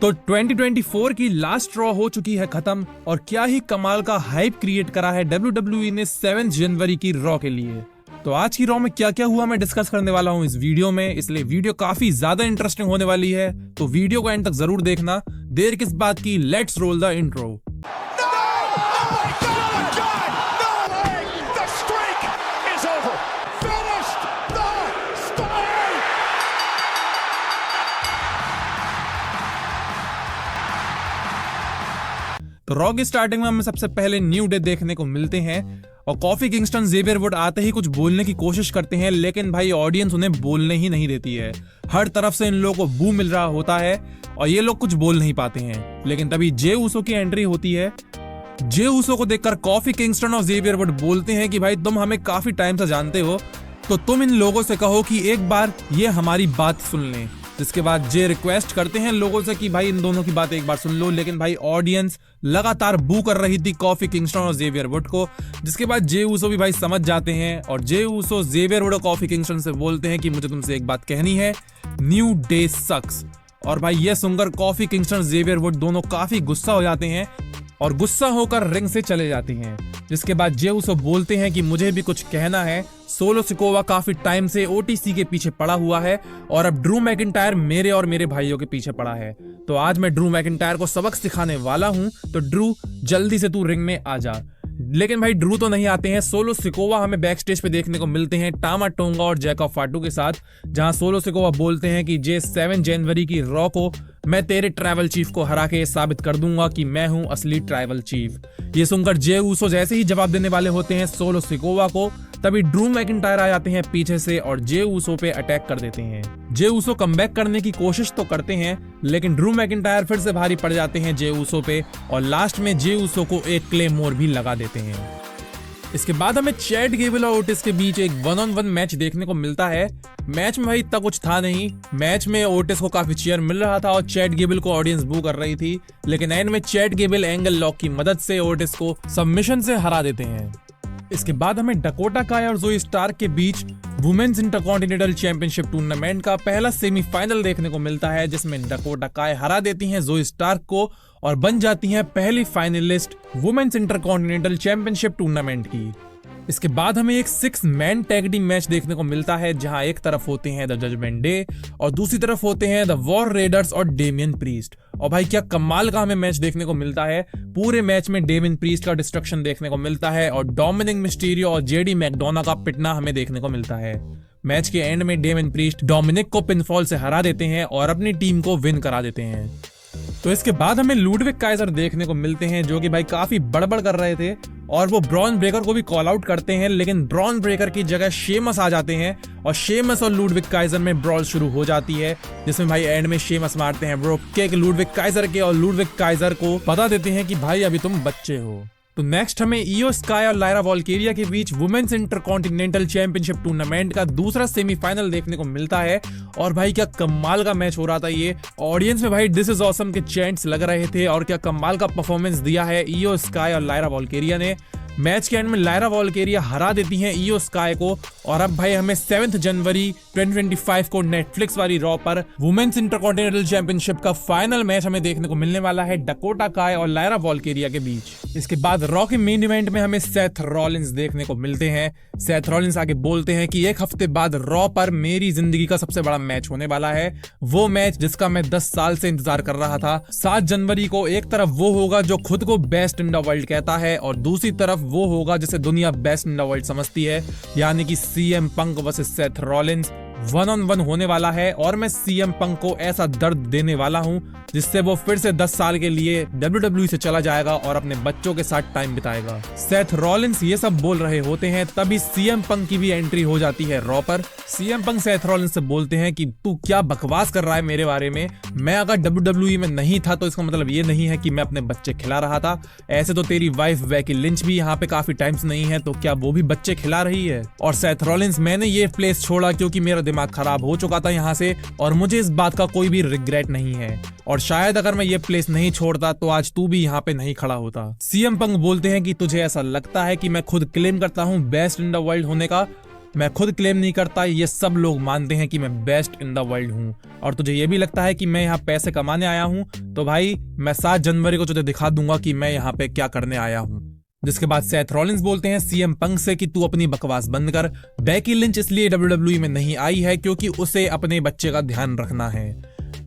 तो 2024 की last raw हो चुकी है खत्म और क्या ही कमाल का हाइप क्रिएट करा है WWE ने 7 जनवरी की रॉ के लिए। तो आज की रॉ में क्या क्या हुआ मैं डिस्कस करने वाला हूं इस वीडियो में, इसलिए वीडियो काफी ज्यादा इंटरेस्टिंग होने वाली है। तो वीडियो को एंड तक जरूर देखना। देर किस बात की, लेट्स रोल द इंट्रो। तो रॉ की स्टार्टिंग में हमें सबसे पहले न्यू डे देखने को मिलते हैं और कॉफी किंगस्टन जेवियर वुड आते ही कुछ बोलने की कोशिश करते हैं, लेकिन भाई ऑडियंस उन्हें बोलने ही नहीं देती है। हर तरफ से इन लोगों को बू मिल रहा होता है और ये लोग कुछ बोल नहीं पाते हैं। लेकिन तभी जे ऊसो की एंट्री होती है। जे ऊसो को देखकर कॉफी किंगस्टन और जेवियर वुड बोलते हैं कि भाई तुम हमें काफी टाइम से जानते हो, तो तुम इन लोगों से कहो कि एक बार ये हमारी बात सुन लें। जिसके बाद जे रिक्वेस्ट करते हैं लोगों से कि भाई इन दोनों की बात एक बार सुन लो, लेकिन भाई ऑडियंस लगातार बू कर रही थी कॉफी किंगस्टन और जेवियर वुड को। जिसके बाद जे ऊसो भी भाई समझ जाते हैं और जे ऊसो जेवियर वुड और कॉफी किंगस्टन से बोलते हैं कि मुझे तुमसे एक बात कहनी है, न्यू डे सक्स। और भाई ये सुनकर कॉफी किंगस्टन जेवियर वुड दोनों काफी गुस्सा हो जाते हैं और गुस्सा होकर रिंग से चले जाते हैं। जिसके बाद जे ऊसो बोलते हैं कि मुझे भी कुछ कहना है, सोलो सिकोवा काफी टाइम से ओटीसी के पीछे पड़ा हुआ है और अब ड्रू मैकिंटायर मेरे और मेरे भाइयों के पीछे पड़ा है। तो आज मैं ड्रू मैकिंटायर को सबक सिखाने वाला हूं, तो ड्रू जल्दी से तू रिंग में आ जा। लेकिन भाई ड्रू तो नहीं आते हैं। सोलो सिकोवा हमें बैक स्टेज पे देखने को मिलते हैं टामा टोंगा और जैकब फाटू के साथ, जहां सोलो सिकोवा बोलते हैं कि जे 7 जनवरी की रॉ को मैं तेरे ट्राइबल चीफ को हरा के साबित कर दूंगा कि मैं हूं असली ट्राइबल चीफ। ये सुनकर जे ऊसो जैसे ही जवाब देने वाले होते हैं सोलो सिकोवा को, तभी ड्रू मैकिंटायर आ जाते हैं पीछे से और जे ऊसो पे अटैक कर देते हैं। जे ऊसो कमबैक करने की कोशिश तो करते हैं, लेकिन ड्रू मैकिंटायर फिर से भारी पड़ जाते हैं जे ऊसो पे और लास्ट में जे ऊसो को एक क्लेमोर भी लगा देते हैं। इसके बाद हमें चैट गेबल और ओटिस के बीच एक 1-on-1 मैच देखने को मिलता है। मैच में भाई इतना कुछ था नहीं। मैच में ओटिस को काफी चीयर मिल रहा था और चैट गेबल को ऑडियंस बू कर रही थी, लेकिन एंड में चैट गेबल एंगल लॉक की मदद से ओटिस को सबमिशन से हरा देते हैं। इसके बाद हमें डकोटा काय और जोई स्टार्क के बीच वुमेन्स इंटरकॉन्टिनेंटल चैंपियनशिप टूर्नामेंट का पहला सेमीफाइनल देखने को मिलता है, जिसमें डकोटा काय हरा देती हैं जोई स्टार्क को और बन जाती हैं पहली finalist women's intercontinental championship tournament की। इसके बाद हमें एक 6 मैन टैग टीम मैच देखने को मिलता है, जहां एक तरफ होते हैं द जजमेंट डे और दूसरी तरफ होते हैं द वॉर रेडर्स और डेमियन प्रीस्ट। और भाई क्या कमाल का हमें मैच देखने को मिलता है। पूरे मैच में डेमियन प्रीस्ट का डिस्ट्रक्शन देखने को मिलता है और डोमिनिक मिस्टीरियो और जेडी मैकडोना का पिटना हमें देखने को मिलता है। मैच के एंड में डेमियन प्रीस्ट डोमिनिक को पिनफॉल से हरा देते हैं और अपनी टीम को विन करा देते हैं। तो इसके बाद हमें लुडविग काइजर देखने को मिलते हैं, जो कि भाई काफी बड़बड़ कर रहे थे और वो ब्रॉन ब्रेकर को भी कॉल आउट करते हैं, लेकिन ब्रॉन ब्रेकर की जगह शेमस आ जाते हैं और शेमस और लुडविग काइजर में ब्रॉल शुरू हो जाती है, जिसमें भाई एंड में शेमस मारते हैं ब्रो किक लुडविग काइजर के और लुडविग काइजर को बता देते हैं कि भाई अभी तुम बच्चे हो। तो नेक्स्ट हमें इयो स्काई और लायरा वॉल्केरिया के बीच वुमेन्स इंटरकॉन्टिनेंटल चैंपियनशिप टूर्नामेंट का दूसरा सेमीफाइनल देखने को मिलता है और भाई क्या कमाल का मैच हो रहा था। ये ऑडियंस में भाई दिस इज ऑसम के चैंट्स लग रहे थे और क्या कमाल का परफॉर्मेंस दिया है इयो स्काई और लायरा वॉल्केरिया ने। मैच के एंड में लायरा वॉल्केरिया हरा देती हैं इयो स्काई को और अब भाई हमें 7 जनवरी 2025 को नेटफ्लिक्स वाली रॉ पर वुमेन्स इंटरकॉन्टिनेंटल चैंपियनशिप का फाइनल मैच हमें देखने को मिलने वाला है डकोटा काय और लायरा वॉल्केरिया के बीच। इसके बाद रॉ के मेन इवेंट में हमें सेथ रॉलिंस देखने को मिलते हैं। सेथ रॉलिंस आगे बोलते हैं कि एक हफ्ते बाद रॉ पर मेरी जिंदगी का सबसे बड़ा मैच होने वाला है, वो मैच जिसका मैं 10 साल से इंतजार कर रहा था। 7 जनवरी को एक तरफ वो होगा जो खुद को बेस्ट इन द वर्ल्ड कहता है और दूसरी तरफ वो होगा जिसे दुनिया बेस्ट इन द वर्ल्ड समझती है, यानी कि CM Punk versus Seth Rollins 1-on-1 होने वाला है और मैं सीएम पंक को ऐसा दर्द देने वाला हूं जिससे वो फिर से 10 साल के लिए WWE से चला जाएगा और अपने बच्चों के साथ टाइम बिताएगा। सेथ रॉलिंस ये सब बोल रहे होते हैं, तभी सीएम पंक की भी एंट्री हो जाती है रॉ पर। सीएम पंक सेथ रॉलिंस से बोलते हैं कि तू क्या बकवास कर रहा है मेरे बारे में, मैं अगर WWE में नहीं था तो इसका मतलब ये नहीं है कि मैं अपने बच्चे खिला रहा था। ऐसे तो तेरी वाइफ बेकी लिंच भी यहाँ पे काफी टाइम्स नहीं है, तो क्या वो भी बच्चे खिला रही है? और सेथ रॉलिंस मैंने ये प्लेस छोड़ा क्योंकि मेरा दिमाग खराब हो चुका था यहाँ से और मुझे इस बात का कोई भी रिग्रेट नहीं है और शायद अगर मैं ये प्लेस नहीं छोड़ता तो आज तू भी यहाँ पे नहीं खड़ा होता। सीएम पंक बोलते हैं कि तुझे ऐसा लगता है कि मैं खुद क्लेम करता हूँ बेस्ट इन द वर्ल्ड होने का, मैं खुद क्लेम नहीं करता, ये सब लोग मानते हैं कि मैं बेस्ट इन द वर्ल्ड हूँ। और तुझे ये भी लगता है कि मैं यहाँ पैसे कमाने आया हूँ, तो भाई मैं 7 जनवरी को तुझे दिखा दूंगा कि मैं यहाँ पे क्या करने आया हूँ। जिसके बाद सेथ रॉलिंस बोलते हैं सीएम पंक से कि तू अपनी बकवास बंद कर। बेकी लिंच इसलिए WWE में नहीं आई है क्योंकि उसे अपने बच्चे का ध्यान रखना है,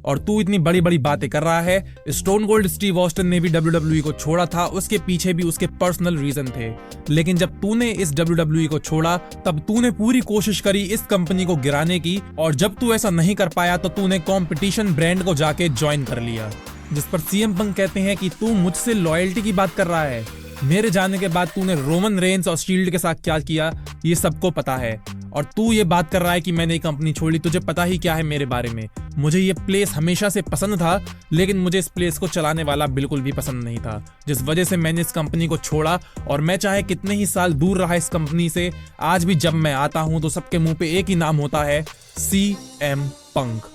और तू इतनी बड़ी बड़ी बातें कर रहा है। स्टोन कोल्ड स्टीव ऑस्टिन ने भी WWE को छोड़ा था, उसके पीछे भी उसके पर्सनल रीजन थे। लेकिन जब तूने इस WWE को छोड़ा तब तूने पूरी कोशिश करी इस कंपनी को गिराने की, और जब तू ऐसा नहीं कर पाया तो तूने कंपटीशन ब्रांड को जाके ज्वाइन कर लिया। जिस पर सीएम पंक कहते हैं कि तू मुझसे लॉयल्टी की बात कर रहा है। मेरे जाने के बाद तूने रोमन रेंस और शील्ड के साथ क्या किया ये सबको पता है, और तू ये बात कर रहा है कि मैंने ये कंपनी छोड़ी। तुझे पता ही क्या है मेरे बारे में। मुझे ये प्लेस हमेशा से पसंद था, लेकिन मुझे इस प्लेस को चलाने वाला बिल्कुल भी पसंद नहीं था, जिस वजह से मैंने इस कंपनी को छोड़ा। और मैं चाहे कितने ही साल दूर रहा इस कंपनी से, आज भी जब मैं आता हूं तो सबके मुंह पे एक ही नाम होता है, सीएम पंक।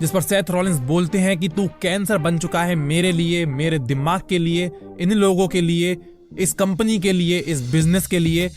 जिस पर सेथ रॉलिंस बोलते हैं कि तू कैंसर बन चुका है मेरे लिए, मेरे दिमाग के लिए, इन लोगों के लिए, इस कंपनी के लिए, इस बिजनेस के लिए।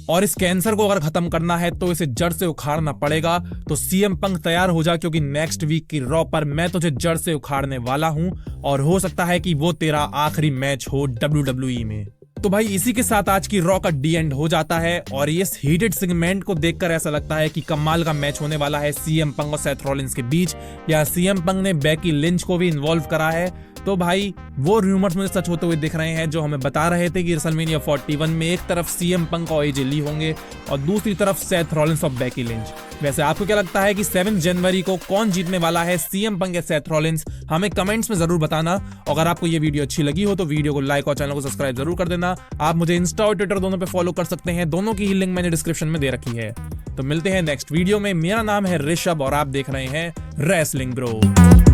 और इस कैंसर को अगर खत्म करना है तो इसे जड़ से उखाड़ना पड़ेगा। तो सीएम पंक तैयार हो जा, क्योंकि नेक्स्ट वीक की रॉ पर मैं तुझे जड़ से उखाड़ने वाला हूं, और हो सकता है कि वो तेरा आखिरी मैच हो WWE में। तो भाई इसी के साथ आज की रॉ का डी एंड हो जाता है, और इस हीटेड सेगमेंट को देखकर ऐसा लगता है कि कमाल का मैच होने वाला है सीएम पंक और सेथ रॉलिंस के बीच, या सीएम पंक ने बेकी लिंच को भी इन्वॉल्व करा है। तो भाई वो रूमर्स मुझे सच होते हुए दिख रहे हैं जो हमें बता रहे थे कि रेसलमेनिया 41 में एक तरफ सीएम पंक और एजे ली होंगे और दूसरी तरफ सेथ रॉलिंस और बेकी लिंच। वैसे आपको क्या लगता है कि 7 जनवरी को कौन जीतने वाला है, सीएम पंक या सेथ रॉलिंस? हमें कमेंट्स में जरूर बताना। अगर आपको ये वीडियो अच्छी लगी हो तो वीडियो को लाइक और चैनल को सब्सक्राइब जरूर कर देना। आप मुझे इंस्टा और ट्विटर दोनों पे फॉलो कर सकते हैं, दोनों की ही लिंक मैंने डिस्क्रिप्शन में दे रखी है। तो मिलते हैं नेक्स्ट वीडियो में। मेरा नाम है ऋषभ और आप देख रहे हैं रेसलिंग ब्रो।